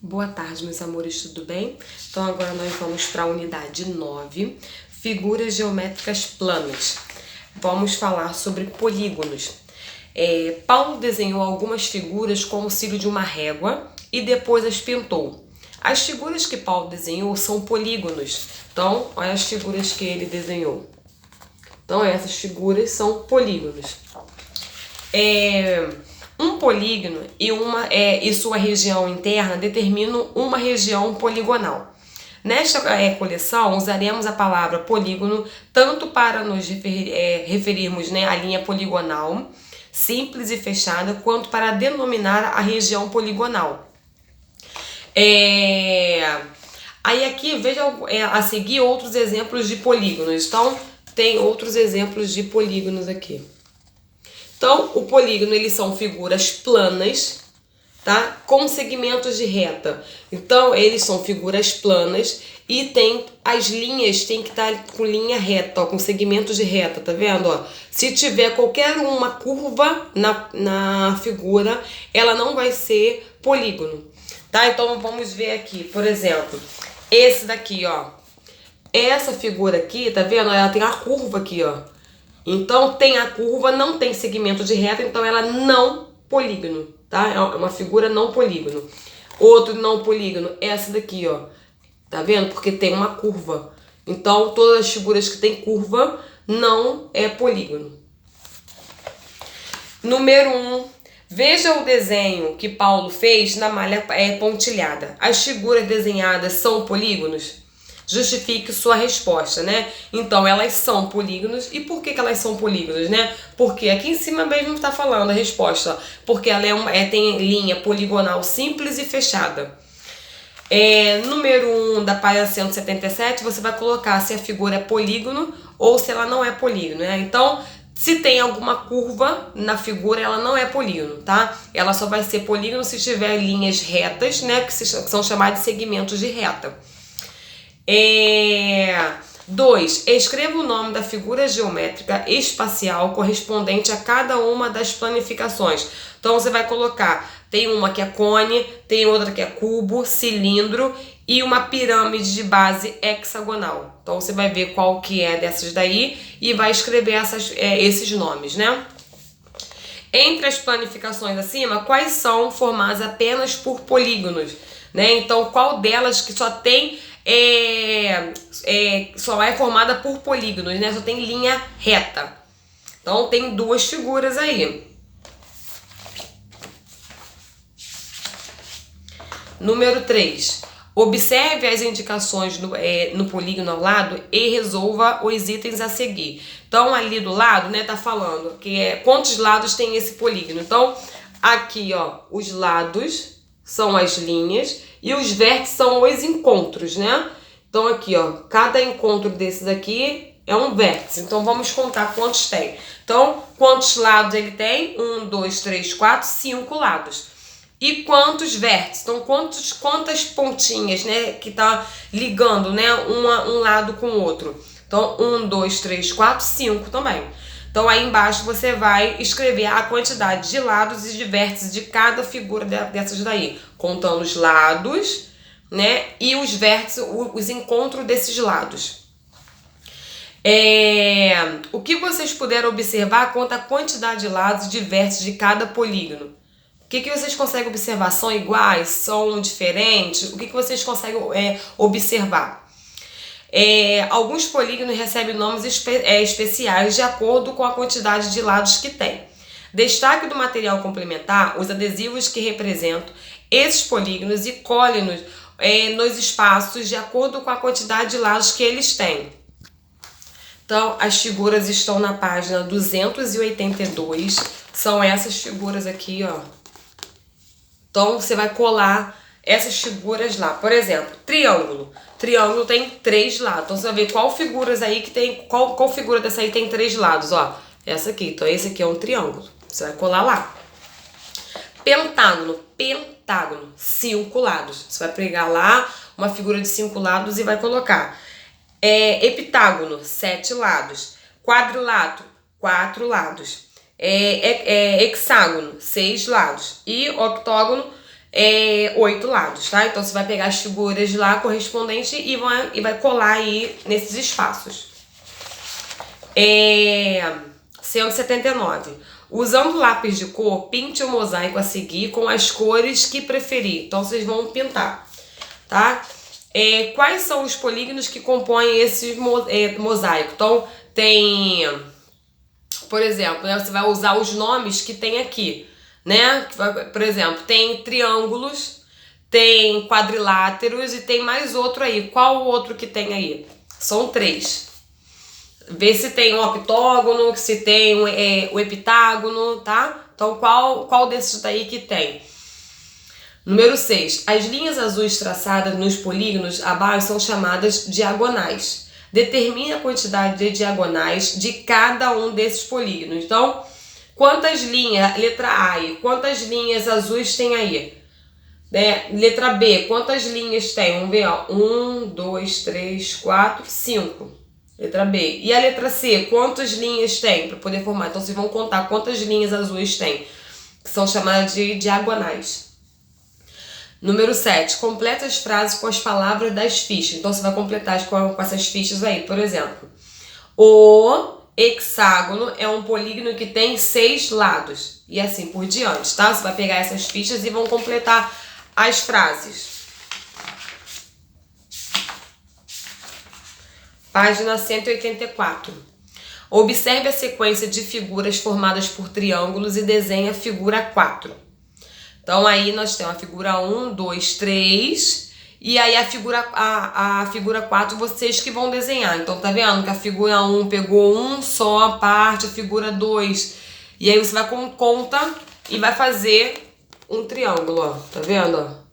Boa tarde, meus amores, tudo bem? Então agora nós vamos para a unidade 9, figuras geométricas planas. Vamos falar sobre polígonos. Paulo desenhou algumas figuras com o auxílio de uma régua e depois as pintou. As figuras que Paulo desenhou são polígonos. Então, olha as figuras que ele desenhou. Então, essas figuras são polígonos. Um polígono e sua região interna determinam uma região poligonal. Nesta coleção, usaremos a palavra polígono tanto para nos referirmos, à linha poligonal, simples e fechada, quanto para denominar a região poligonal. Aí aqui, veja a seguir outros exemplos de polígonos. Então, tem outros exemplos de polígonos aqui. Então, o polígono, eles são figuras planas, tá? Com segmentos de reta. Então, eles são figuras planas e as linhas tem que estar com linha reta, ó, com segmentos de reta, tá vendo? Ó? Se tiver qualquer uma curva na figura, ela não vai ser polígono, tá? Então, vamos ver aqui, por exemplo, esse daqui, ó. Essa figura aqui, tá vendo? Ela tem a curva aqui, ó. Então, tem a curva, não tem segmento de reta, então ela não polígono, tá? É uma figura não polígono. Outro não polígono, essa daqui, ó. Tá vendo? Porque tem uma curva. Então, todas as figuras que tem curva não é polígono. Número 1. Veja o desenho que Paulo fez na malha pontilhada. As figuras desenhadas são polígonos? Justifique sua resposta, né? Então, elas são polígonos. E por que elas são polígonos, né? Porque aqui em cima mesmo está falando a resposta. Porque ela tem linha poligonal simples e fechada. Número 1 da página 177, você vai colocar se a figura é polígono ou se ela não é polígono, né? Então, se tem alguma curva na figura, ela não é polígono, tá? Ela só vai ser polígono se tiver linhas retas, né? Que são chamadas de segmentos de reta. 2. Escreva o nome da figura geométrica espacial correspondente a cada uma das planificações. Então, você vai colocar, tem uma que é cone, tem outra que é cubo, cilindro e uma pirâmide de base hexagonal. Então, você vai ver qual que é dessas daí e vai escrever esses nomes, né? Entre as planificações acima, quais são formadas apenas por polígonos, né? Então, qual delas que só tem só é formada por polígonos, né? Só tem linha reta. Então, tem duas figuras aí. Número 3. Observe as indicações no polígono ao lado e resolva os itens a seguir. Então, ali do lado, né, tá falando que quantos lados tem esse polígono. Então, aqui, ó, os lados são as linhas e os vértices são os encontros, né? Então, aqui, ó, cada encontro desses aqui é um vértice. Então, vamos contar quantos tem. Então, quantos lados ele tem? 1, 2, 3, 4, 5 lados. E quantos vértices? Então, quantas pontinhas, né, que tá ligando, né, um lado com o outro. Então, 1, 2, 3, 4, 5 também. Então, aí embaixo você vai escrever a quantidade de lados e de vértices de cada figura dessas daí. Contando os lados, né, e os vértices, os encontros desses lados. O que vocês puderam observar quanto à quantidade de lados e de vértices de cada polígono? O que vocês conseguem observar? São iguais? São diferentes? O que vocês conseguem observar? Alguns polígonos recebem nomes especiais de acordo com a quantidade de lados que tem. Destaque do material complementar os adesivos que representam esses polígonos e cole-nos nos espaços de acordo com a quantidade de lados que eles têm. Então, as figuras estão na página 282. São essas figuras aqui, ó. Então, você vai colar essas figuras lá. Por exemplo, triângulo. Triângulo tem 3 lados. Então, você vai ver qual figuras aí que tem... Qual figura dessa aí tem 3 lados, ó. Essa aqui. Então, esse aqui é um triângulo. Você vai colar lá. Pentágono. Pentágono. 5 lados. Você vai pegar lá uma figura de 5 lados e vai colocar. Heptágono. 7 lados. Quadrilátero. 4 lados. Hexágono, 6 lados. E octógono, 8 lados, tá? Então você vai pegar as figuras lá correspondentes e vai colar aí nesses espaços. 179. Usando lápis de cor, pinte o mosaico a seguir com as cores que preferir. Então vocês vão pintar, tá? Quais são os polígonos que compõem esse mosaico? Então tem, por exemplo, né, você vai usar os nomes que tem aqui, né? Por exemplo, tem triângulos, tem quadriláteros e tem mais outro aí. Qual o outro que tem aí? São 3. Vê se tem um octógono, se tem o heptágono, tá? Então, qual desses daí que tem? Número 6. As linhas azuis traçadas nos polígonos abaixo são chamadas diagonais. Determine a quantidade de diagonais de cada um desses polígonos. Então, quantas linhas, letra A aí, quantas linhas azuis tem aí? Letra B, quantas linhas tem? Vamos ver, ó. 1, 2, 3, 4, 5. Letra B. E a letra C, quantas linhas tem para poder formar? Então, vocês vão contar quantas linhas azuis tem, que são chamadas de diagonais. Número 7. Completa as frases com as palavras das fichas. Então, você vai completar com essas fichas aí. Por exemplo, o hexágono é um polígono que tem 6 lados. E assim por diante, tá? Você vai pegar essas fichas e vão completar as frases. Página 184. Observe a sequência de figuras formadas por triângulos e desenhe a figura 4. Então, aí nós temos a figura 1, 2, 3. E aí a figura 4 vocês que vão desenhar. Então, tá vendo que a figura 1 pegou só a parte, a figura 2. E aí você vai com conta e vai fazer um triângulo, ó. Tá vendo, ó?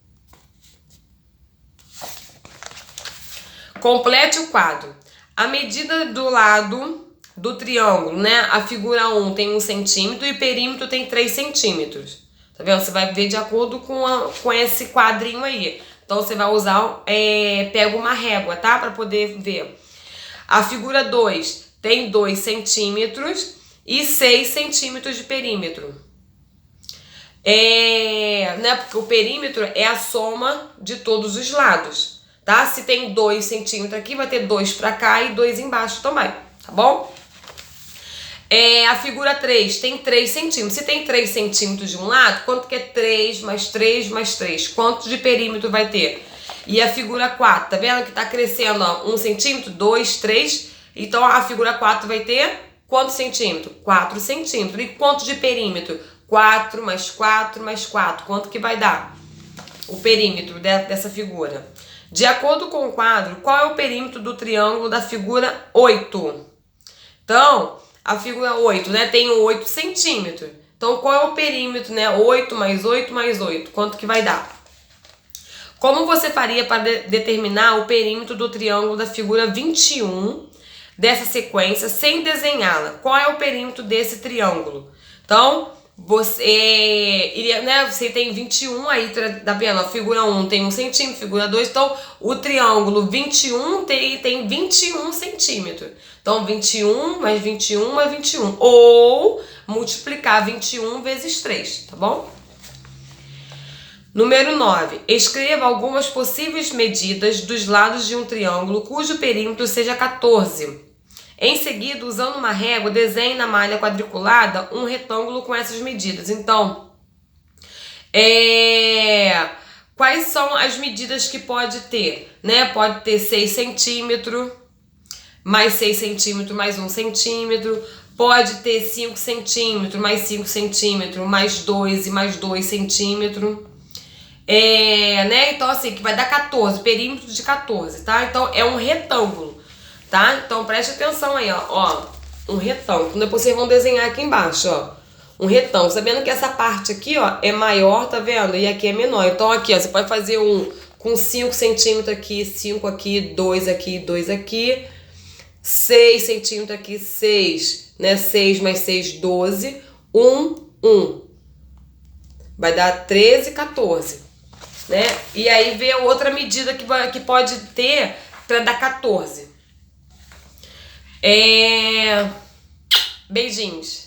Complete o quadro. A medida do lado do triângulo, né? A figura 1 tem 1 centímetro e o perímetro tem 3 centímetros. Tá vendo? Você vai ver de acordo com esse quadrinho aí. Então, você vai usar, pega uma régua, tá? Pra poder ver. A figura 2 tem 2 centímetros e 6 centímetros de perímetro. Né? Porque o perímetro é a soma de todos os lados. Tá? Se tem 2 centímetros aqui, vai ter 2 pra cá e 2 embaixo também, tá bom? A figura 3 tem 3 centímetros. Se tem 3 centímetros de um lado, quanto que é 3 mais 3 mais 3? Quanto de perímetro vai ter? E a figura 4, tá vendo que tá crescendo, ó, 1 centímetro, 2, 3. Então, a figura 4 vai ter quantos centímetros? 4 centímetros. E quanto de perímetro? 4 mais 4 mais 4. Quanto que vai dar o perímetro dessa figura? De acordo com o quadro, qual é o perímetro do triângulo da figura 8? Então, a figura 8, né, tem 8 centímetros. Então, qual é o perímetro, né? 8 mais 8 mais 8. Quanto que vai dar? Como você faria para determinar o perímetro do triângulo da figura 21 dessa sequência sem desenhá-la? Qual é o perímetro desse triângulo? Então, você iria, né? Você tem 21, aí tá vendo? A figura 1 tem 1 centímetro, figura 2, então o triângulo 21 tem 21 centímetros. Então, 21 mais 21 mais 21. Ou multiplicar 21 vezes 3, tá bom? Número 9. Escreva algumas possíveis medidas dos lados de um triângulo cujo perímetro seja 14. Em seguida, usando uma régua, desenhe na malha quadriculada um retângulo com essas medidas. Então, quais são as medidas que pode ter? Né? Pode ter 6 centímetros, mais 6 centímetros, mais 1 centímetro. Pode ter 5 centímetros, mais 5 centímetros, mais 2 e mais 2 centímetros. Né? Então, assim, que vai dar 14, perímetro de 14, tá? Então, é um retângulo. Tá? Então preste atenção aí, ó, um retângulo. Depois vocês vão desenhar aqui embaixo, ó, um retângulo. Sabendo que essa parte aqui, ó, é maior, tá vendo? E aqui é menor. Então aqui, ó, você pode fazer um com 5 centímetros aqui, 5 aqui, 2 aqui, 2 aqui, 6 centímetros aqui, 6, né? 6 mais 6, 12, 1. Vai dar 13, 14, né? E aí vê outra medida que pode ter para dar 14. Beijinhos.